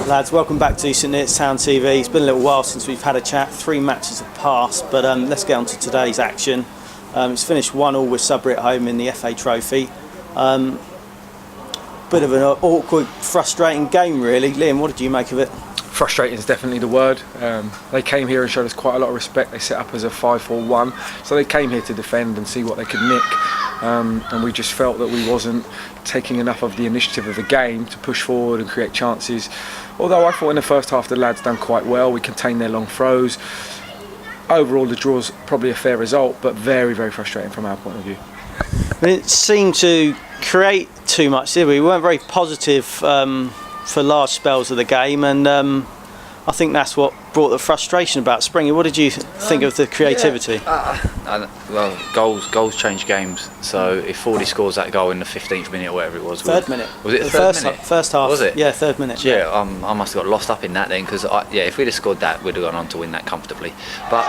Lads, welcome back to SNTTV. It's been a little while since we've had a chat. 3 matches have passed, but let's get on to today's action. It's finished 1-1 with Sudbury at home in the FA Trophy. Bit of an awkward, frustrating game really. Liam, what did you make of it? Frustrating is definitely the word. They came here and showed us quite a lot of respect. They set up as a 5-4-1, so they came here to defend and see what they could nick. And we just felt that we wasn't taking enough of the initiative of the game to push forward and create chances. Although I thought in the first half the lads done quite well. We contained their long throws. Overall, the draw's probably a fair result, but very, very frustrating from our point of view. It seemed to create too much, did we? We weren't very positive for large spells of the game, and I think that's what brought the frustration about. Springy, what did you think of the creativity? Well, goals change games. So if Fordy scores that goal in the 15th minute or whatever it was, third minute. Was it the third minute? First half. Was it? Yeah, third minute. Yeah, I must have got lost up in that then, because if we'd have scored that, we'd have gone on to win that comfortably. But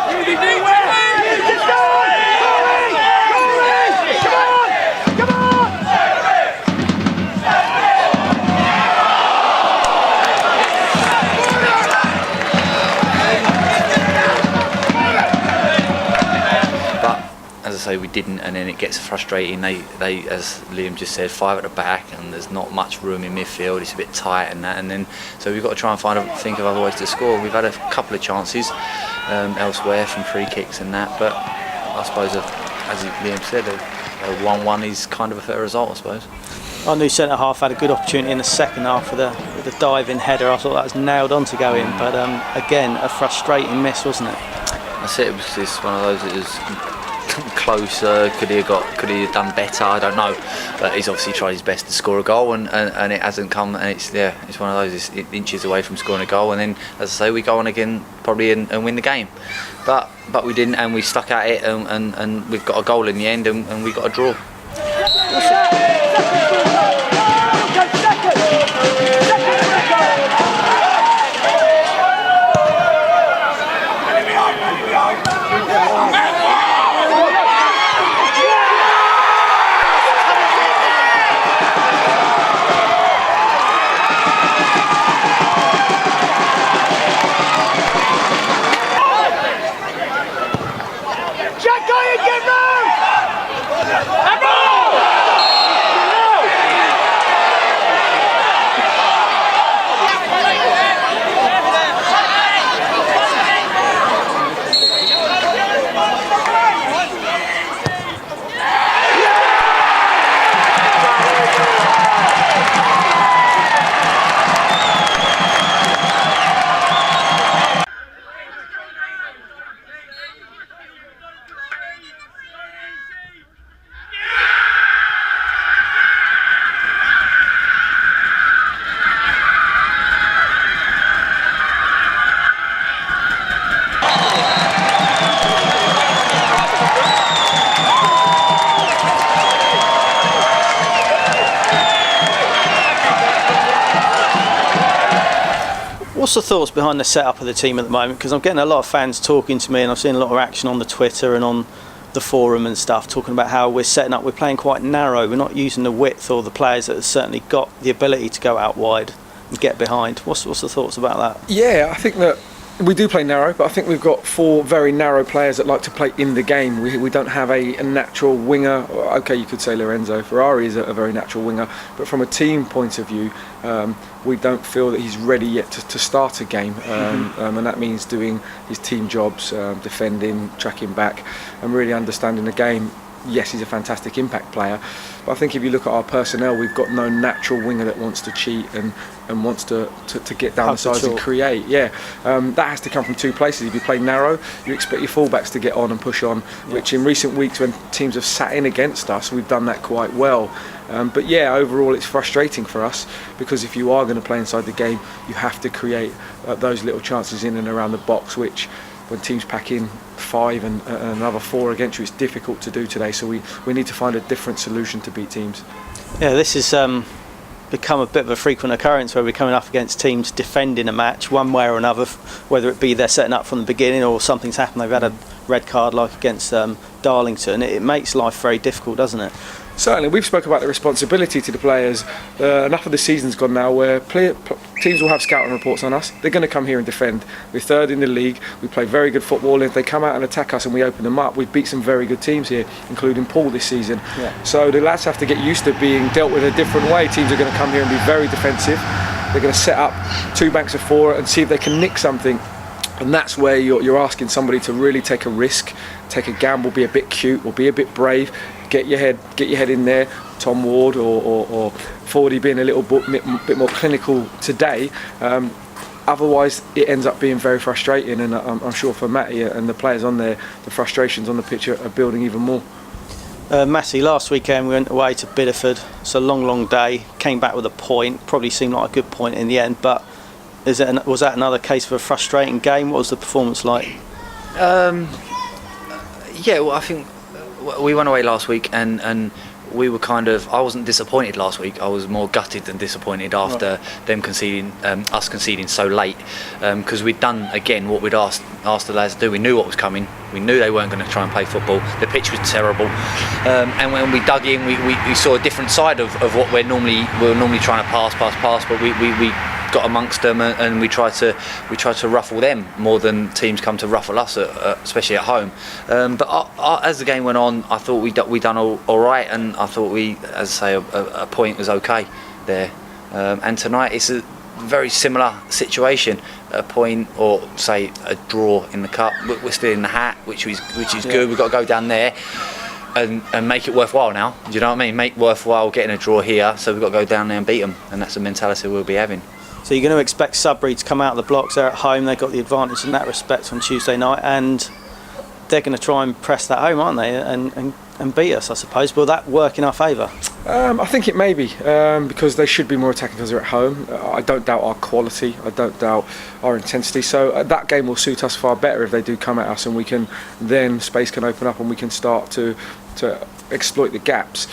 as I say, we didn't, and then it gets frustrating. They, as Liam just said, 5 at the back, and there's not much room in midfield. It's a bit tight and that, and then so we've got to try and think of other ways to score. We've had a couple of chances elsewhere from free kicks and that, but I suppose, as Liam said, a 1-1 is kind of a fair result, I suppose. Our new centre half had a good opportunity in the second half with a diving header. I thought that was nailed on to go in, but again, a frustrating miss, wasn't it? That's it. It was just one of those. It was closer. Could he have done better? I don't know. But he's obviously tried his best to score a goal, and it hasn't come. And it's one of those. It's inches away from scoring a goal, and then, as I say, we go on again probably and win the game. But we didn't, and we stuck at it, and we've got a goal in the end, and we got a draw. What's the thoughts behind the setup of the team at the moment? Because I'm getting a lot of fans talking to me, and I've seen a lot of action on the Twitter and on the forum and stuff, talking about how we're setting up, we're playing quite narrow, we're not using the width or the players that have certainly got the ability to go out wide and get behind. What's the thoughts about that? Yeah, I think that we do play narrow, but I think we've got 4 very narrow players that like to play in the game. We don't have a natural winger. Okay, you could say Lorenzo Ferrari is a very natural winger, but from a team point of view, we don't feel that he's ready yet to start a game, and that means doing his team jobs, defending, tracking back, and really understanding the game. Yes, he's a fantastic impact player, but I think if you look at our personnel, we've got no natural winger that wants to cheat and wants to get down the sides and create. Yeah, that has to come from 2 places. If you play narrow, you expect your fullbacks to get on and push on, which in recent weeks when teams have sat in against us, we've done that quite well. But yeah, overall it's frustrating for us, because if you are going to play inside the game, you have to create those little chances in and around the box, which when teams pack in 5 and another 4 against you, it's difficult to do today. So we need to find a different solution to beat teams. Yeah, this is become a bit of a frequent occurrence where we're coming up against teams defending a match one way or another, whether it be they're setting up from the beginning or something's happened, they've had a red card like against Darlington. It makes life very difficult, doesn't it? Certainly, we've spoken about the responsibility to the players. Enough of the season's gone now where teams will have scouting reports on us. They're going to come here and defend. We're third in the league. We play very good football. If they come out and attack us and we open them up, we've beat some very good teams here, including Paul this season. So the lads have to get used to being dealt with a different way. Teams are going to come here and be very defensive. They're going to set up 2 banks of 4 and see if they can nick something. And that's where you're asking somebody to really take a risk, take a gamble, be a bit cute or be a bit brave, get your head in there. Tom Ward or Fordy being a little bit more clinical today. Otherwise, it ends up being very frustrating, and I'm sure for Matty and the players on there, the frustrations on the pitch are building even more. Matty, last weekend we went away to Bideford. It's a long day. Came back with a point. Probably seemed like a good point in the end, but was that another case of a frustrating game? What was the performance like? Yeah, well, I think we went away last week, and we were I wasn't disappointed last week. I was more gutted than disappointed after them conceding, us conceding so late, because we'd done again what we'd asked the lads to do. We knew what was coming. We knew they weren't going to try and play football. The pitch was terrible, and when we dug in, we saw a different side of what we're normally trying to pass, but we got amongst them and we tried to ruffle them more than teams come to ruffle us, especially at home. But as the game went on, I thought we done all right, and I thought as I say, a point was okay there. And tonight it's a very similar situation. A point or say a draw in the cup. We're still in the hat, which is good. We've got to go down there and make it worthwhile now. Do you know what I mean? Make worthwhile getting a draw here. So we've got to go down there and beat them, and that's the mentality we'll be having. So you're going to expect Sudbury to come out of the blocks. They're at home. They've got the advantage in that respect on Tuesday night, and they're going to try and press that home, aren't they? And beat us, I suppose. Will that work in our favour? I think it may be, because they should be more attacking because they're at home. I don't doubt our quality. I don't doubt our intensity. So that game will suit us far better if they do come at us, and then space can open up and we can start to exploit the gaps.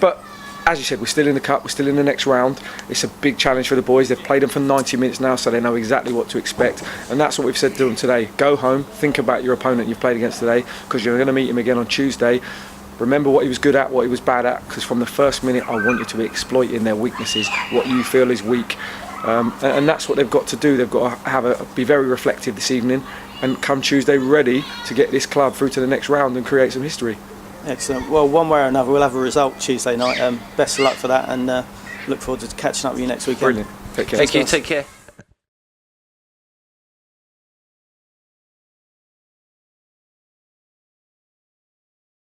But as you said, we're still in the cup, we're still in the next round. It's a big challenge for the boys. They've played them for 90 minutes now, so they know exactly what to expect. And that's what we've said to them today. Go home, think about your opponent you've played against today, because you're going to meet him again on Tuesday. Remember what he was good at, what he was bad at, because from the first minute I want you to be exploiting their weaknesses, what you feel is weak. And that's what they've got to do. They've got to be very reflective this evening and come Tuesday ready to get this club through to the next round and create some history. Excellent. Well, one way or another, we'll have a result Tuesday night. Best of luck for that, and look forward to catching up with you next weekend. Brilliant. Take care. Thank you. Take care.